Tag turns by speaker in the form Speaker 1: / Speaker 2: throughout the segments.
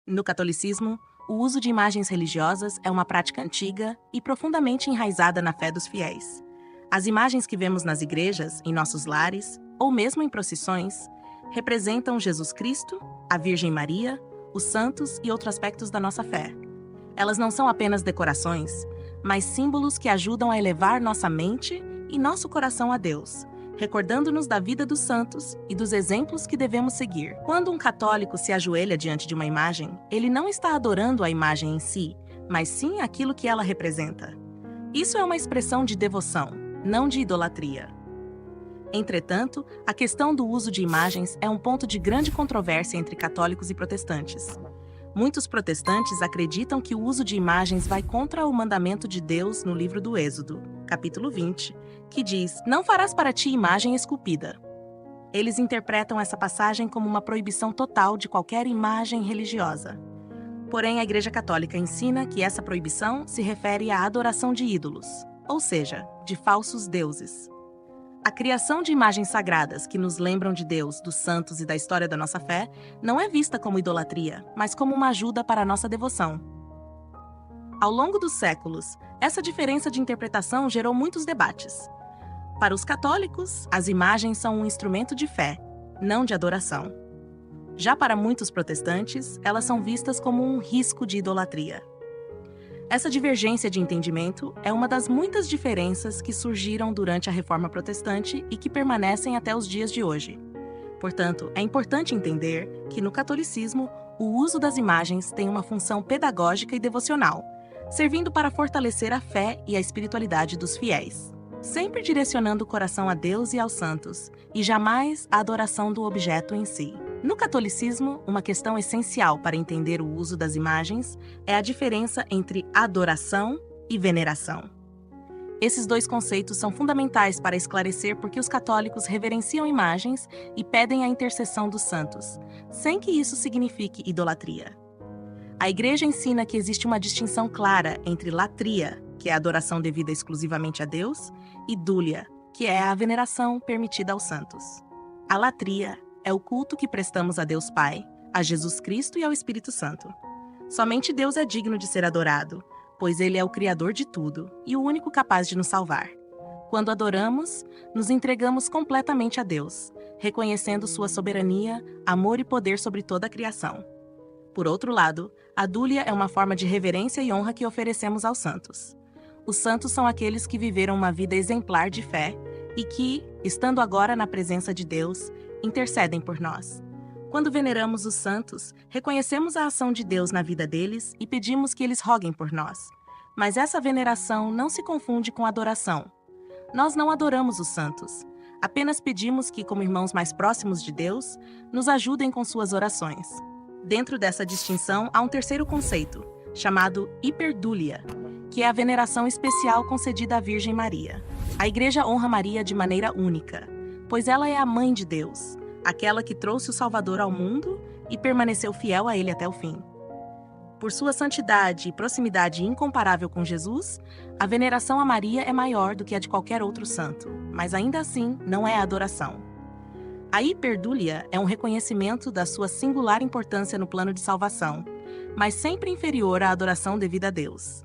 Speaker 1: No catolicismo, o uso de imagens religiosas é uma prática antiga e profundamente enraizada na fé dos fiéis. As imagens que vemos nas igrejas, em nossos lares, ou mesmo em procissões, representam Jesus Cristo, a Virgem Maria, os santos e outros aspectos da nossa fé. Elas não são apenas decorações, mas símbolos que ajudam a elevar nossa mente e nosso coração a Deus, recordando-nos da vida dos santos e dos exemplos que devemos seguir. Quando um católico se ajoelha diante de uma imagem, ele não está adorando a imagem em si, mas sim aquilo que ela representa. Isso é uma expressão de devoção, não de idolatria. Entretanto, a questão do uso de imagens é um ponto de grande controvérsia entre católicos e protestantes. Muitos protestantes acreditam que o uso de imagens vai contra o mandamento de Deus no livro do Êxodo, capítulo 20, que diz: "Não farás para ti imagem esculpida". Eles interpretam essa passagem como uma proibição total de qualquer imagem religiosa. Porém, a Igreja Católica ensina que essa proibição se refere à adoração de ídolos, ou seja, de falsos deuses. A criação de imagens sagradas que nos lembram de Deus, dos santos e da história da nossa fé não é vista como idolatria, mas como uma ajuda para a nossa devoção. Ao longo dos séculos, essa diferença de interpretação gerou muitos debates. Para os católicos, as imagens são um instrumento de fé, não de adoração. Já para muitos protestantes, elas são vistas como um risco de idolatria. Essa divergência de entendimento é uma das muitas diferenças que surgiram durante a Reforma Protestante e que permanecem até os dias de hoje. Portanto, é importante entender que no catolicismo, o uso das imagens tem uma função pedagógica e devocional, servindo para fortalecer a fé e a espiritualidade dos fiéis, sempre direcionando o coração a Deus e aos santos, e jamais a adoração do objeto em si. No catolicismo, uma questão essencial para entender o uso das imagens é a diferença entre adoração e veneração. Esses dois conceitos são fundamentais para esclarecer por que os católicos reverenciam imagens e pedem a intercessão dos santos, sem que isso signifique idolatria. A Igreja ensina que existe uma distinção clara entre latria, que é a adoração devida exclusivamente a Deus, e dúlia, que é a veneração permitida aos santos. A latria é o culto que prestamos a Deus Pai, a Jesus Cristo e ao Espírito Santo. Somente Deus é digno de ser adorado, pois Ele é o Criador de tudo e o único capaz de nos salvar. Quando adoramos, nos entregamos completamente a Deus, reconhecendo sua soberania, amor e poder sobre toda a criação. Por outro lado, a dúlia é uma forma de reverência e honra que oferecemos aos santos. Os santos são aqueles que viveram uma vida exemplar de fé e que, estando agora na presença de Deus, intercedem por nós. Quando veneramos os santos, reconhecemos a ação de Deus na vida deles e pedimos que eles roguem por nós. Mas essa veneração não se confunde com adoração. Nós não adoramos os santos. Apenas pedimos que, como irmãos mais próximos de Deus, nos ajudem com suas orações. Dentro dessa distinção, há um terceiro conceito, chamado hiperdúlia, que é a veneração especial concedida à Virgem Maria. A Igreja honra Maria de maneira única, pois ela é a Mãe de Deus, aquela que trouxe o Salvador ao mundo e permaneceu fiel a Ele até o fim. Por sua santidade e proximidade incomparável com Jesus, a veneração a Maria é maior do que a de qualquer outro santo, mas ainda assim não é adoração. A hiperdúlia é um reconhecimento da sua singular importância no plano de salvação, mas sempre inferior à adoração devida a Deus.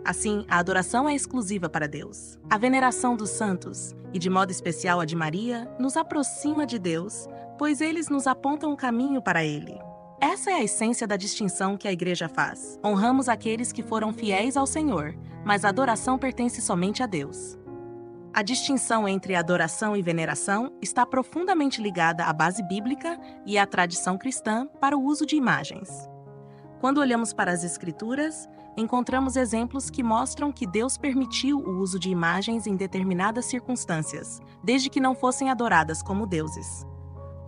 Speaker 1: Assim, a adoração é exclusiva para Deus. A veneração dos santos, e de modo especial a de Maria, nos aproxima de Deus, pois eles nos apontam o caminho para Ele. Essa é a essência da distinção que a Igreja faz. Honramos aqueles que foram fiéis ao Senhor, mas a adoração pertence somente a Deus. A distinção entre adoração e veneração está profundamente ligada à base bíblica e à tradição cristã para o uso de imagens. Quando olhamos para as Escrituras, encontramos exemplos que mostram que Deus permitiu o uso de imagens em determinadas circunstâncias, desde que não fossem adoradas como deuses.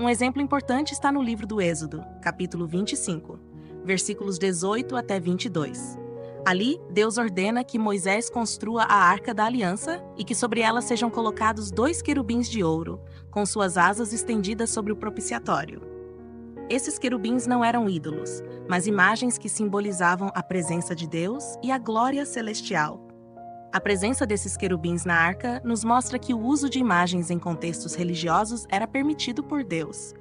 Speaker 1: Um exemplo importante está no livro do Êxodo, capítulo 25, versículos 18 até 22. Ali, Deus ordena que Moisés construa a Arca da Aliança e que sobre ela sejam colocados 2 querubins de ouro, com suas asas estendidas sobre o propiciatório. Esses querubins não eram ídolos, mas imagens que simbolizavam a presença de Deus e a glória celestial. A presença desses querubins na arca nos mostra que o uso de imagens em contextos religiosos era permitido por Deus.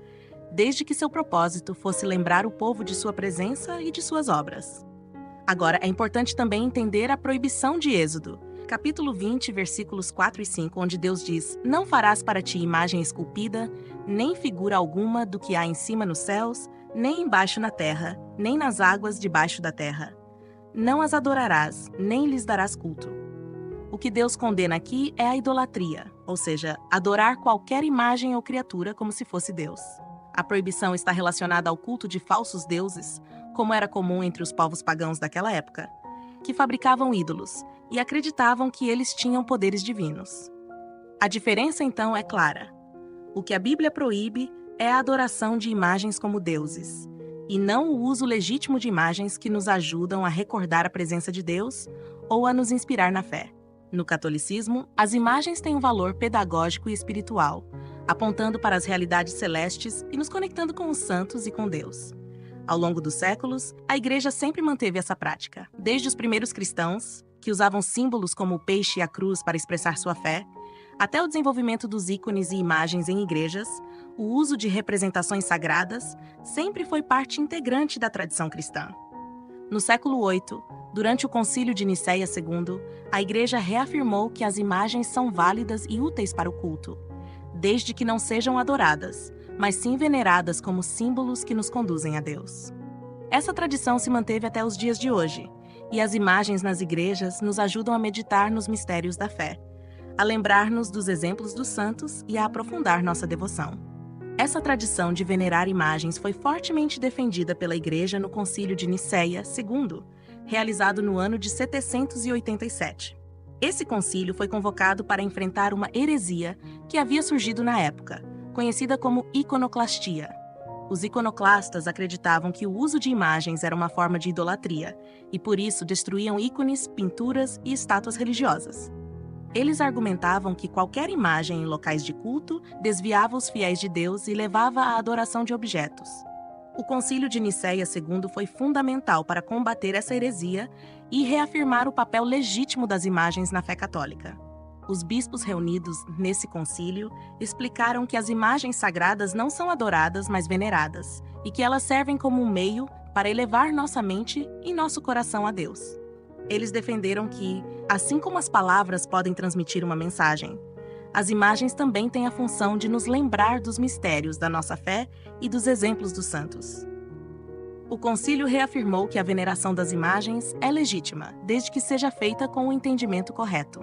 Speaker 1: desde que seu propósito fosse lembrar o povo de sua presença e de suas obras. Agora, é importante também entender a proibição de Êxodo, capítulo 20, versículos 4 e 5, onde Deus diz: "Não farás para ti imagem esculpida, nem figura alguma do que há em cima nos céus, nem embaixo na terra, nem nas águas debaixo da terra. Não as adorarás, nem lhes darás culto." O que Deus condena aqui é a idolatria, ou seja, adorar qualquer imagem ou criatura como se fosse Deus. A proibição está relacionada ao culto de falsos deuses, como era comum entre os povos pagãos daquela época, que fabricavam ídolos e acreditavam que eles tinham poderes divinos. A diferença, então, é clara. O que a Bíblia proíbe é a adoração de imagens como deuses, e não o uso legítimo de imagens que nos ajudam a recordar a presença de Deus ou a nos inspirar na fé. No catolicismo, as imagens têm um valor pedagógico e espiritual, apontando para as realidades celestes e nos conectando com os santos e com Deus. Ao longo dos séculos, a Igreja sempre manteve essa prática, desde os primeiros cristãos, que usavam símbolos como o peixe e a cruz para expressar sua fé, até o desenvolvimento dos ícones e imagens em igrejas. O uso de representações sagradas sempre foi parte integrante da tradição cristã. No século VIII, durante o Concílio de Nicéia II, a Igreja reafirmou que as imagens são válidas e úteis para o culto, desde que não sejam adoradas, mas sim veneradas como símbolos que nos conduzem a Deus. Essa tradição se manteve até os dias de hoje, e as imagens nas igrejas nos ajudam a meditar nos mistérios da fé, a lembrar-nos dos exemplos dos santos e a aprofundar nossa devoção. Essa tradição de venerar imagens foi fortemente defendida pela Igreja no Concílio de Nicéia II, realizado no ano de 787. Esse concílio foi convocado para enfrentar uma heresia que havia surgido na época, conhecida como iconoclastia. Os iconoclastas acreditavam que o uso de imagens era uma forma de idolatria e, por isso, destruíam ícones, pinturas e estátuas religiosas. Eles argumentavam que qualquer imagem em locais de culto desviava os fiéis de Deus e levava à adoração de objetos. O Concílio de Nicéia II foi fundamental para combater essa heresia e reafirmar o papel legítimo das imagens na fé católica. Os bispos reunidos nesse concílio explicaram que as imagens sagradas não são adoradas, mas veneradas, e que elas servem como um meio para elevar nossa mente e nosso coração a Deus. Eles defenderam que, assim como as palavras podem transmitir uma mensagem, as imagens também têm a função de nos lembrar dos mistérios da nossa fé e dos exemplos dos santos. O concílio reafirmou que a veneração das imagens é legítima, desde que seja feita com o entendimento correto.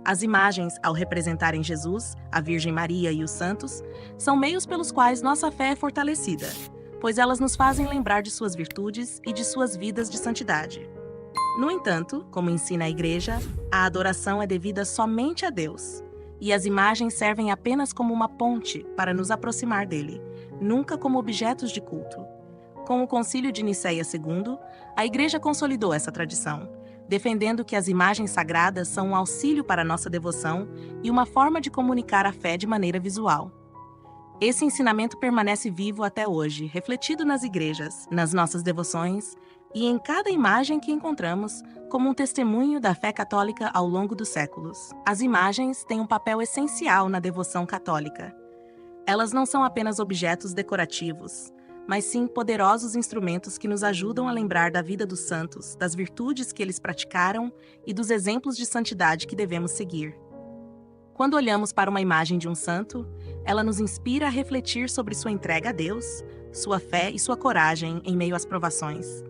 Speaker 1: As imagens, ao representarem Jesus, a Virgem Maria e os santos, são meios pelos quais nossa fé é fortalecida, pois elas nos fazem lembrar de suas virtudes e de suas vidas de santidade. No entanto, como ensina a Igreja, a adoração é devida somente a Deus, e as imagens servem apenas como uma ponte para nos aproximar dele, nunca como objetos de culto. Com o Concílio de Nicéia II, a Igreja consolidou essa tradição, defendendo que as imagens sagradas são um auxílio para a nossa devoção e uma forma de comunicar a fé de maneira visual. Esse ensinamento permanece vivo até hoje, refletido nas igrejas, nas nossas devoções e em cada imagem que encontramos, como um testemunho da fé católica ao longo dos séculos. As imagens têm um papel essencial na devoção católica. Elas não são apenas objetos decorativos, mas sim poderosos instrumentos que nos ajudam a lembrar da vida dos santos, das virtudes que eles praticaram e dos exemplos de santidade que devemos seguir. Quando olhamos para uma imagem de um santo, ela nos inspira a refletir sobre sua entrega a Deus, sua fé e sua coragem em meio às provações.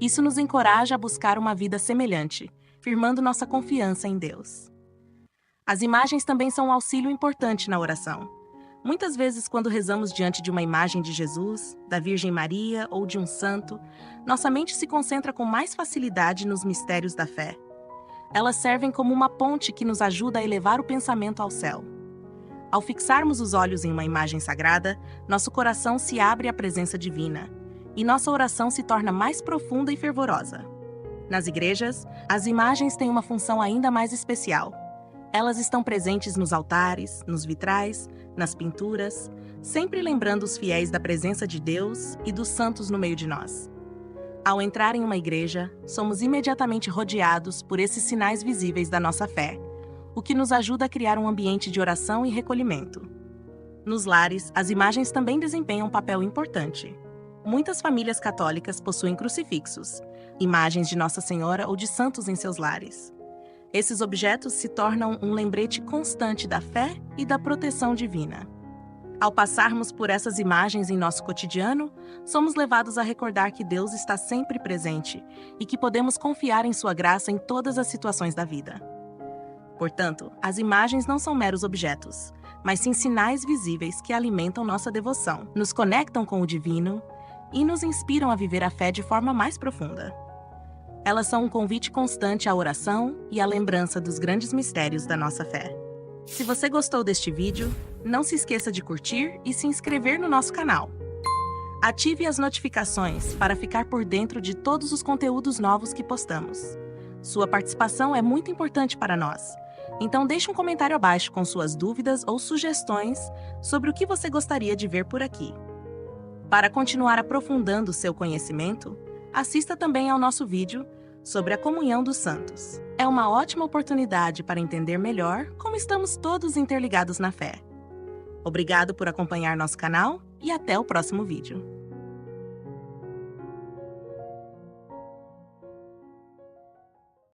Speaker 1: Isso nos encoraja a buscar uma vida semelhante, firmando nossa confiança em Deus. As imagens também são um auxílio importante na oração. Muitas vezes, quando rezamos diante de uma imagem de Jesus, da Virgem Maria ou de um santo, nossa mente se concentra com mais facilidade nos mistérios da fé. Elas servem como uma ponte que nos ajuda a elevar o pensamento ao céu. Ao fixarmos os olhos em uma imagem sagrada, nosso coração se abre à presença divina, e nossa oração se torna mais profunda e fervorosa. Nas igrejas, as imagens têm uma função ainda mais especial. Elas estão presentes nos altares, nos vitrais, nas pinturas, sempre lembrando os fiéis da presença de Deus e dos santos no meio de nós. Ao entrar em uma igreja, somos imediatamente rodeados por esses sinais visíveis da nossa fé, o que nos ajuda a criar um ambiente de oração e recolhimento. Nos lares, as imagens também desempenham um papel importante. Muitas famílias católicas possuem crucifixos, imagens de Nossa Senhora ou de santos em seus lares. Esses objetos se tornam um lembrete constante da fé e da proteção divina. Ao passarmos por essas imagens em nosso cotidiano, somos levados a recordar que Deus está sempre presente e que podemos confiar em sua graça em todas as situações da vida. Portanto, as imagens não são meros objetos, mas sim sinais visíveis que alimentam nossa devoção, nos conectam com o divino e nos inspiram a viver a fé de forma mais profunda. Elas são um convite constante à oração e à lembrança dos grandes mistérios da nossa fé. Se você gostou deste vídeo, não se esqueça de curtir e se inscrever no nosso canal. Ative as notificações para ficar por dentro de todos os conteúdos novos que postamos. Sua participação é muito importante para nós, então deixe um comentário abaixo com suas dúvidas ou sugestões sobre o que você gostaria de ver por aqui. Para continuar aprofundando seu conhecimento, assista também ao nosso vídeo sobre a comunhão dos santos. É uma ótima oportunidade para entender melhor como estamos todos interligados na fé. Obrigado por acompanhar nosso canal e até o próximo vídeo.